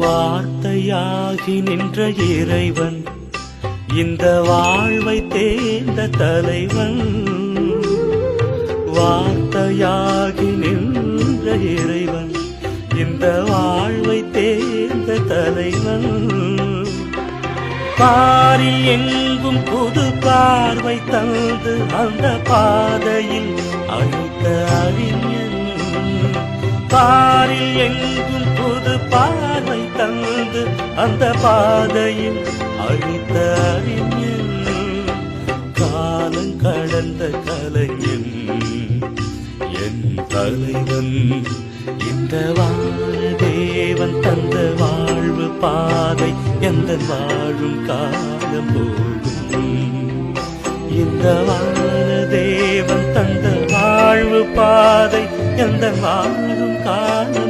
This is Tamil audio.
வார்த்தையாகி நின்ற இறைவன் இந்த வாழ்வை தேர்ந்த தலைவன். வார்த்தையாகி நின்ற இறைவன் இந்த வாழ்வை தேர்ந்த தலைவன். பாரில் எங்கும் புது பார்வை தந்து அந்த பாதையில் அழைத்த அறிஞன். பாரில் எங்கும் புது பார்வை தந்து அந்த பாதையில் அழைத்த அறிஞன். காலம் கடந்த கலைஞன் என் தலைவன். இந்த தேவன் தந்த வாழ்வு பாதை எந்த வாழும் காலம் போகும். இந்த தேவன் தந்த வாழ்வு பாதை எந்த வாழும் காலம்